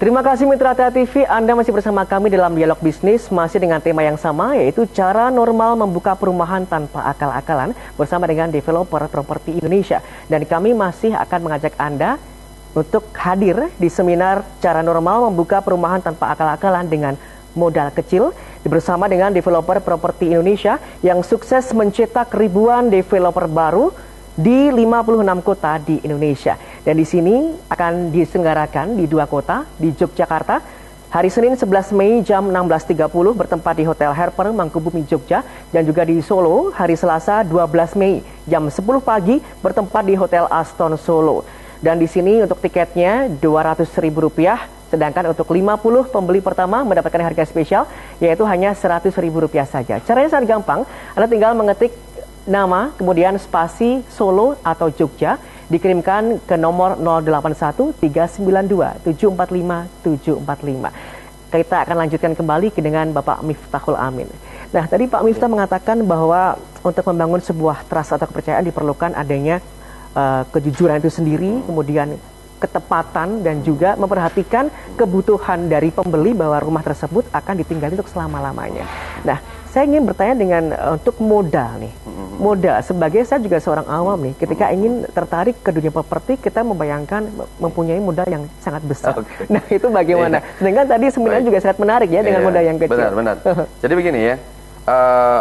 Terima kasih Mitra Tia TV, Anda masih bersama kami dalam Dialog Bisnis, masih dengan tema yang sama, yaitu cara normal membuka perumahan tanpa akal-akalan bersama dengan developer properti Indonesia. Dan kami masih akan mengajak Anda untuk hadir di seminar cara normal membuka perumahan tanpa akal-akalan dengan modal kecil bersama dengan developer properti Indonesia yang sukses mencetak ribuan developer baru di 56 kota di Indonesia. Dan di sini akan diselenggarakan di 2 kota, di Yogyakarta hari Senin 11 Mei jam 16.30 bertempat di Hotel Harper Mangkubumi Jogja, dan juga di Solo hari Selasa 12 Mei jam 10 pagi bertempat di Hotel Aston Solo. Dan di sini untuk tiketnya Rp200.000, sedangkan untuk 50 pembeli pertama mendapatkan harga spesial yaitu hanya Rp100.000 saja. Caranya sangat gampang, Anda tinggal mengetik nama, kemudian spasi Solo atau Jogja, dikirimkan ke nomor 081-392-745-745. Kita akan lanjutkan kembali dengan Bapak Miftahul Amin. Nah, tadi Pak Miftah mengatakan bahwa untuk membangun sebuah trust atau kepercayaan diperlukan adanya kejujuran itu sendiri, kemudian ketepatan, dan juga memperhatikan kebutuhan dari pembeli bahwa rumah tersebut akan ditinggali untuk selama-lamanya. Nah, saya ingin bertanya dengan untuk modal nih. Modal, sebagai saya juga seorang awam nih, ketika ingin tertarik ke dunia properti, kita membayangkan mempunyai modal yang sangat besar. Okay. Nah, itu bagaimana? Sedangkan tadi sebenarnya juga sangat menarik ya dengan modal yang kecil. Benar. Jadi begini ya,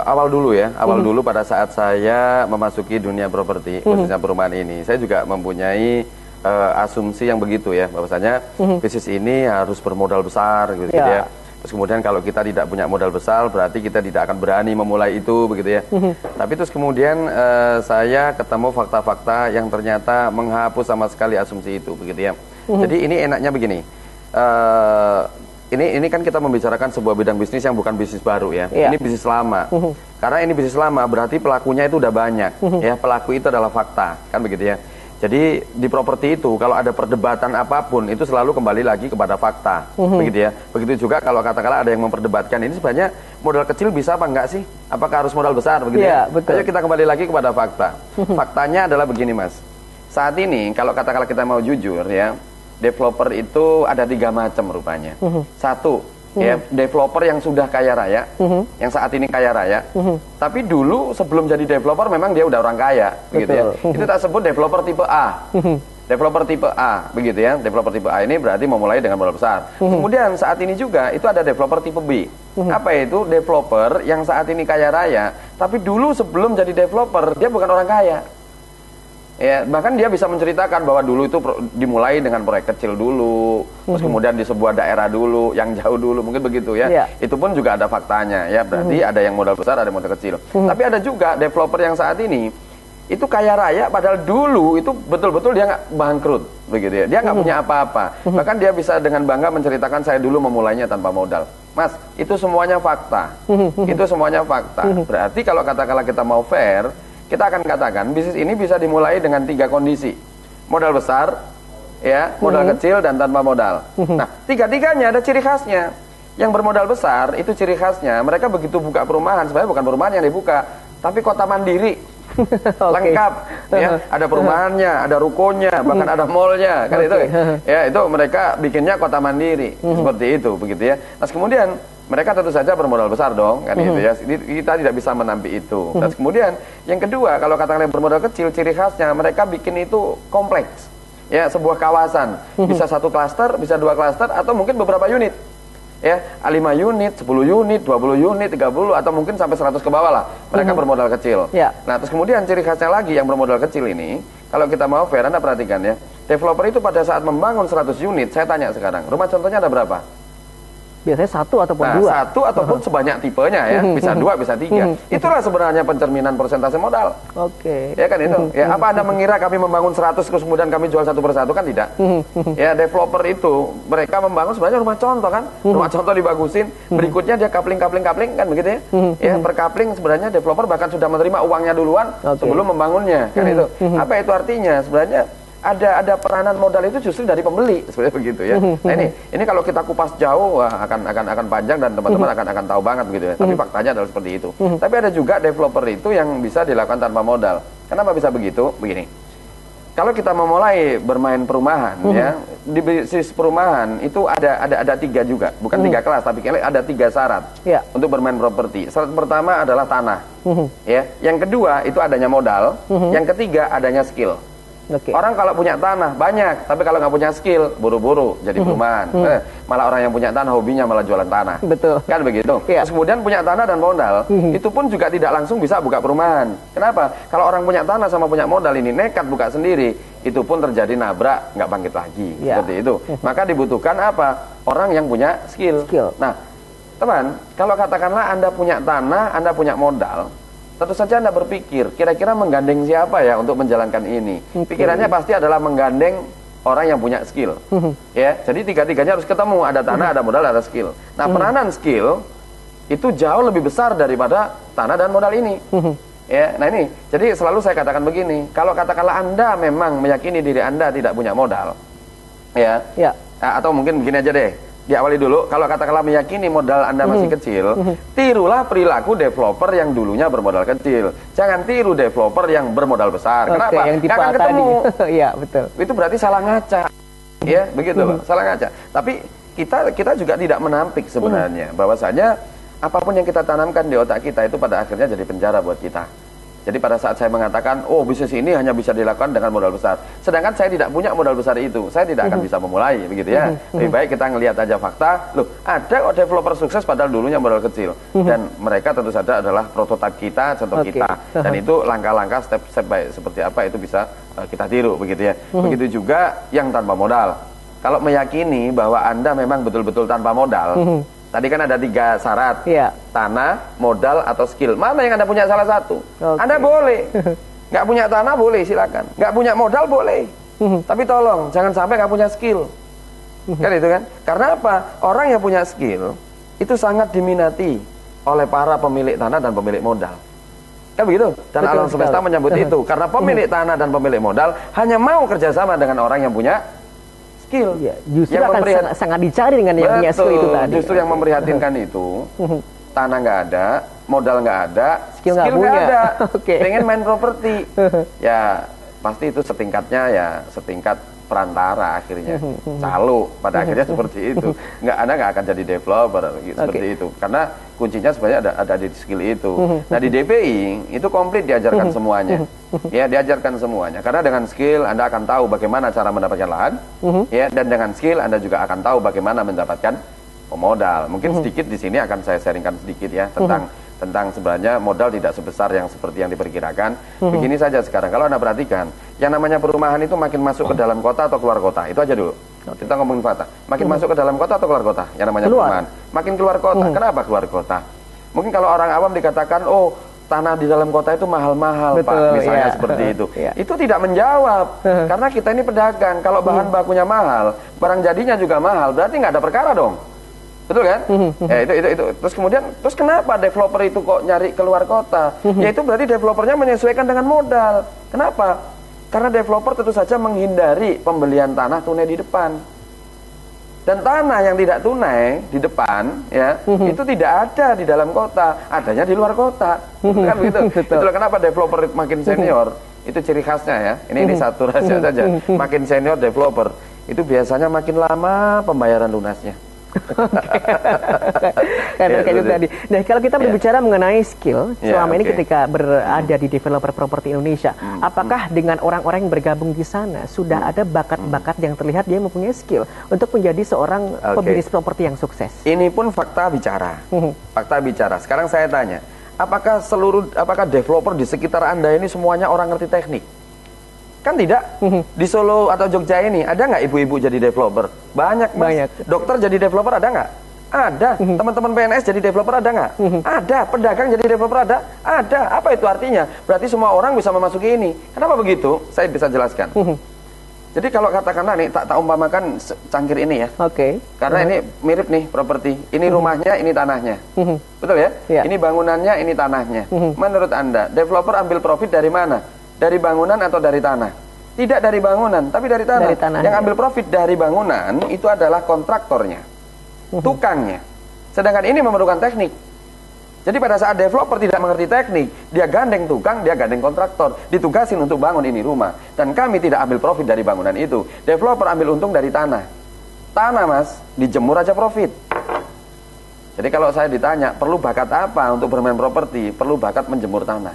awal dulu pada saat saya memasuki dunia properti, khususnya perumahan ini, saya juga mempunyai asumsi yang begitu ya, bahwasanya bisnis ini harus bermodal besar gitu ya. Terus kemudian kalau kita tidak punya modal besar, berarti kita tidak akan berani memulai itu, begitu ya. Tapi terus kemudian saya ketemu fakta-fakta yang ternyata menghapus sama sekali asumsi itu, begitu ya. Jadi ini enaknya begini, ini kan kita membicarakan sebuah bidang bisnis yang bukan bisnis baru ya. Ini bisnis lama. Karena ini bisnis lama, berarti pelakunya itu udah banyak. Ya, pelaku itu adalah fakta, kan begitu ya. Jadi di properti itu kalau ada perdebatan apapun itu selalu kembali lagi kepada fakta, begitu ya. Begitu juga kalau katakanlah ada yang memperdebatkan ini sebenarnya modal kecil bisa apa enggak sih? Apakah harus modal besar, begitu ya? Betul. Ayo kita kembali lagi kepada fakta. Faktanya adalah begini, Mas. Saat ini kalau katakanlah kita mau jujur ya, developer itu ada 3 macam rupanya. Satu, ya, developer yang sudah kaya raya, yang saat ini kaya raya, tapi dulu sebelum jadi developer memang dia udah orang kaya, begitu ya. Itu tak sebut developer tipe A. Developer tipe A, begitu ya. Developer tipe A ini berarti memulai dengan modal besar. Kemudian saat ini juga itu ada developer tipe B. Apa itu? Developer yang saat ini kaya raya, tapi dulu sebelum jadi developer dia bukan orang kaya. Ya, bahkan dia bisa menceritakan bahwa dulu itu dimulai dengan proyek kecil dulu, terus kemudian di sebuah daerah dulu, yang jauh dulu, mungkin begitu ya. Itu pun juga ada faktanya ya, berarti ada yang modal besar, ada yang modal kecil. Tapi ada juga developer yang saat ini itu kaya raya, padahal dulu itu betul-betul dia nggak bangkrut, begitu ya. Dia nggak punya apa-apa. Bahkan dia bisa dengan bangga menceritakan, saya dulu memulainya tanpa modal. Mas, itu semuanya fakta. Itu semuanya fakta. Berarti kalau katakanlah kita mau fair, kita akan katakan bisnis ini bisa dimulai dengan 3 kondisi. Modal besar, ya, modal kecil, dan tanpa modal. Nah, 3-tiganya ada ciri khasnya. Yang bermodal besar itu ciri khasnya, mereka begitu buka perumahan, sebenarnya bukan perumahan yang dibuka, tapi kota mandiri. Lengkap, ya, ada perumahannya, ada rukonya, bahkan ada mallnya, kan itu. Ya, itu mereka bikinnya kota mandiri, seperti itu, begitu ya. Nah, kemudian mereka tentu saja bermodal besar dong, kan gitu ya. Kita tidak bisa menampik itu. Dan kemudian yang kedua, kalau katakanlah bermodal kecil, ciri khasnya mereka bikin itu kompleks. Ya, sebuah kawasan. Bisa 1 klaster, bisa 2 klaster, atau mungkin beberapa unit. Ya, 5 unit, 10 unit, 20 unit, 30, atau mungkin sampai 100 ke bawah lah. Mereka bermodal kecil. Nah, terus kemudian ciri khasnya lagi yang bermodal kecil ini, kalau kita mau fair, Anda perhatikan ya. Developer itu pada saat membangun 100 unit, saya tanya sekarang, rumah contohnya ada berapa? Biasanya 1 ataupun 2. Nah, 1 ataupun sebanyak tipenya ya, bisa 2, bisa 3. Itulah sebenarnya pencerminan persentase modal. Oke. Ya kan itu. Ya, apa Anda mengira kami membangun 100 terus kemudian kami jual 1 persatu, kan tidak. Ya, developer itu mereka membangun sebenarnya rumah contoh kan. Rumah contoh dibagusin, berikutnya dia kapling kan begitu ya. Ya, per kapling sebenarnya developer bahkan sudah menerima uangnya duluan sebelum membangunnya, kan itu. Apa itu artinya? Sebenarnya ada peranan modal itu justru dari pembeli, sebenarnya begitu ya. Nah, ini kalau kita kupas jauh akan panjang dan teman-teman akan tahu banget begitu ya. Tapi faktanya adalah seperti itu. Tapi ada juga developer itu yang bisa dilakukan tanpa modal. Kenapa bisa begitu? Begini. kalau kita memulai bermain perumahan ya, di bisnis perumahan itu ada 3 juga, bukan 3 kelas, tapi ada 3 syarat untuk bermain properti. Syarat pertama adalah tanah, ya. Yang kedua itu adanya modal, yang ketiga adanya skill. Orang kalau punya tanah banyak, tapi kalau nggak punya skill, buru-buru jadi perumahan. Malah orang yang punya tanah hobinya malah jualan tanah. Betul. Kan begitu. Terus kemudian punya tanah dan modal, itu pun juga tidak langsung bisa buka perumahan. Kenapa? Kalau orang punya tanah sama punya modal ini nekat buka sendiri, itu pun terjadi nabrak, nggak bangkit lagi. Seperti itu. Maka dibutuhkan apa? Orang yang punya skill. Nah, teman, kalau katakanlah Anda punya tanah, Anda punya modal, tentu saja Anda berpikir, kira-kira menggandeng siapa ya untuk menjalankan ini? Pikirannya pasti adalah menggandeng orang yang punya skill. Ya, jadi 3-tiganya harus ketemu, ada tanah, ada modal, ada skill. Nah, peranan skill itu jauh lebih besar daripada tanah dan modal ini. Ya, nah ini, jadi selalu saya katakan begini, kalau katakanlah Anda memang meyakini diri Anda tidak punya modal, ya. Atau mungkin begini aja deh. Diawali dulu, kalau katakanlah meyakini modal Anda masih kecil, tirulah perilaku developer yang dulunya bermodal kecil. Jangan tiru developer yang bermodal besar. Kenapa? Yang akan ketemu. Iya, betul. Itu berarti salah ngaca. Ya, begitu loh, salah ngaca. Tapi kita juga tidak menampik sebenarnya bahwasanya apapun yang kita tanamkan di otak kita itu pada akhirnya jadi penjara buat kita. Jadi pada saat saya mengatakan, oh bisnis ini hanya bisa dilakukan dengan modal besar, sedangkan saya tidak punya modal besar itu, saya tidak akan bisa memulai, begitu ya. Lebih baik kita ngelihat aja fakta, loh ada kok developer sukses padahal dulunya modal kecil, dan mereka tentu saja adalah prototipe kita, contoh kita, dan itu langkah-langkah step-step baik seperti apa itu bisa kita tiru, begitu ya. Begitu juga yang tanpa modal. Kalau meyakini bahwa Anda memang betul-betul tanpa modal, tadi kan ada 3 syarat, tanah, modal, atau skill. Mana yang Anda punya salah satu? Anda boleh. Nggak punya tanah boleh, silakan. Nggak punya modal boleh. Tapi tolong, jangan sampai nggak punya skill. Kan itu kan? Karena apa? Orang yang punya skill, itu sangat diminati oleh para pemilik tanah dan pemilik modal. Kan begitu? Dan alam semesta menyambut itu. Karena pemilik tanah dan pemilik modal hanya mau kerjasama dengan orang yang punya skill. Justru yang akan sangat dicari dengan yang punya skill itu tadi. Justru yang memprihatinkan itu, tanah nggak ada, modal nggak ada, skill nggak ada. Pengen main properti, ya pasti itu setingkatnya ya setingkat perantara akhirnya, calo pada akhirnya seperti itu. Anda nggak akan jadi developer seperti itu, karena kuncinya sebenarnya ada di skill itu. Nah di DPI itu komplit diajarkan semuanya, ya diajarkan semuanya. Karena dengan skill Anda akan tahu bagaimana cara mendapatkan lahan, ya, dan dengan skill Anda juga akan tahu bagaimana mendapatkan pemodal. Mungkin sedikit di sini akan saya sharingkan sedikit ya tentang sebenarnya modal tidak sebesar yang seperti yang diperkirakan. Begini saja sekarang, kalau Anda perhatikan, yang namanya perumahan itu makin masuk ke dalam kota atau keluar kota, itu aja dulu. Kita ngomongin fakta. Makin masuk ke dalam kota atau keluar kota, yang namanya perumahan. Makin keluar kota. Kenapa keluar kota? Mungkin kalau orang awam dikatakan, oh tanah di dalam kota itu mahal-mahal, Pak, misalnya seperti itu. Itu tidak menjawab, karena kita ini pedagang. Kalau bahan bakunya mahal, barang jadinya juga mahal, berarti nggak ada perkara dong. Betul kan? Itu. Terus kenapa developer itu kok nyari keluar kota? Ya itu berarti developernya menyesuaikan dengan modal. Kenapa? Karena developer tentu saja menghindari pembelian tanah tunai di depan. Dan tanah yang tidak tunai di depan, ya, itu tidak ada di dalam kota, adanya di luar kota. Kan begitu? Itulah kenapa developer makin senior, itu ciri khasnya ya. Ini satu rahasia saja. Makin senior developer, itu biasanya makin lama pembayaran lunasnya. Kayak itu tadi. Nah, kalau kita berbicara mengenai skill, selama ini ketika berada di developer properti Indonesia, apakah dengan orang-orang yang bergabung di sana sudah ada bakat-bakat yang terlihat dia mempunyai skill untuk menjadi seorang pebisnis properti yang sukses? Ini pun fakta bicara. Fakta bicara. Sekarang saya tanya, apakah developer di sekitar Anda ini semuanya orang ngerti teknik? Kan tidak. Di Solo atau Jogja ini ada nggak ibu-ibu jadi developer? Banyak, Mas. Banyak. Dokter jadi developer ada nggak? Ada. Teman-teman PNS jadi developer ada nggak? Ada. Pedagang jadi developer ada? Ada. Apa itu artinya? Berarti semua orang bisa memasuki ini. Kenapa begitu? Saya bisa jelaskan. Jadi kalau katakanlah nih, tak umpamakan cangkir ini ya. Karena ini mirip nih properti. Ini rumahnya, ini tanahnya. Betul ya? Ini bangunannya, ini tanahnya. Menurut Anda, developer ambil profit dari mana? Dari bangunan atau dari tanah? Tidak dari bangunan, tapi dari tanah. Yang ambil profit dari bangunan itu adalah kontraktornya, tukangnya. Sedangkan ini memerlukan teknik. Jadi pada saat developer tidak mengerti teknik, dia gandeng tukang, dia gandeng kontraktor, ditugasin untuk bangun ini rumah. Dan kami tidak ambil profit dari bangunan itu. Developer ambil untung dari tanah. Tanah, Mas, dijemur aja profit. Jadi kalau saya ditanya, perlu bakat apa untuk bermain properti? Perlu bakat menjemur tanah.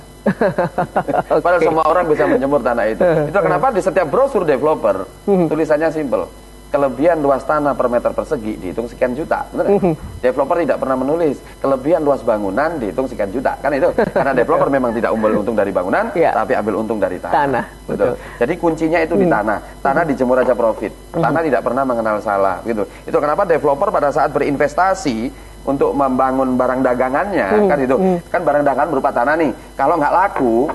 Padahal semua orang bisa menjemur tanah itu. Itu kenapa di setiap brosur developer, tulisannya simple. Kelebihan luas tanah per meter persegi dihitung sekian juta, benar? Developer tidak pernah menulis kelebihan luas bangunan dihitung sekian juta, kan itu? Karena developer memang tidak ambil untung dari bangunan, tapi ambil untung dari tanah. Betul. Jadi kuncinya itu di tanah. Tanah dijemur aja profit. Tanah tidak pernah mengenal salah, gitu. Itu kenapa developer pada saat berinvestasi untuk membangun barang dagangannya, kan itu? Kan barang dagangan berupa tanah nih. Kalau nggak laku,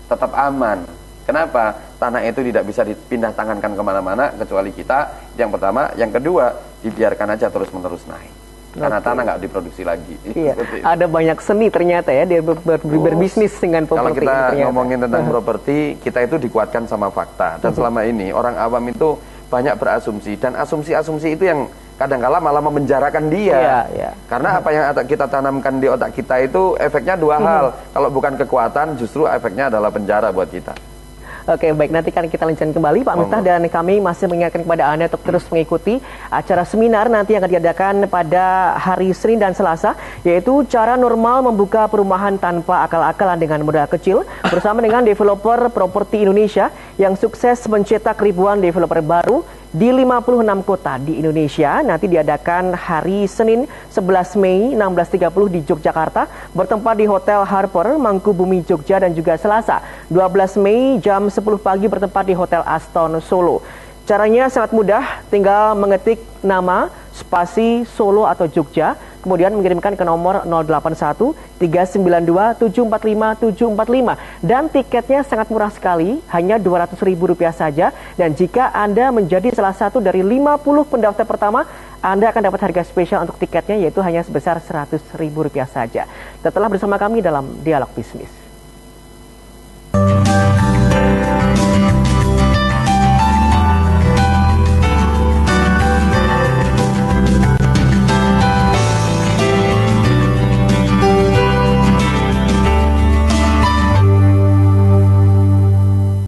tetap aman. Kenapa? Tanah itu tidak bisa dipindah tangankan kemana-mana kecuali kita. Yang pertama, yang kedua, dibiarkan aja terus-menerus naik. Karena tanah nggak diproduksi lagi. Iya. Ada banyak seni ternyata ya dia berbisnis dengan properti. Kalau kita ngomongin tentang properti, kita itu dikuatkan sama fakta. Dan selama ini orang awam itu banyak berasumsi, dan asumsi-asumsi itu yang kadang-kala malah memenjarakan dia. Karena apa yang kita tanamkan di otak kita itu efeknya dua hal. Kalau bukan kekuatan, justru efeknya adalah penjara buat kita. Oke, baik, nanti kan kita lanjutkan kembali Pak Miftah, dan kami masih mengingatkan kepada Anda untuk terus mengikuti acara seminar nanti yang akan diadakan pada hari Senin dan Selasa, yaitu cara normal membuka perumahan tanpa akal-akalan dengan modal kecil bersama dengan developer properti Indonesia yang sukses mencetak ribuan developer baru di 56 kota di Indonesia. Nanti diadakan hari Senin 11 Mei 16.30 di Yogyakarta, bertempat di Hotel Harper, Mangkubumi, Jogja, dan juga Selasa 12 Mei jam 10 pagi bertempat di Hotel Aston, Solo. Caranya sangat mudah, tinggal mengetik nama, spasi, Solo atau Jogja, kemudian mengirimkan ke nomor 081 392 745 745. Dan tiketnya sangat murah sekali, hanya Rp200.000 saja. Dan jika Anda menjadi salah satu dari 50 pendaftar pertama, Anda akan dapat harga spesial untuk tiketnya, yaitu hanya sebesar Rp100.000 saja. Tetaplah bersama kami dalam Dialog Bisnis.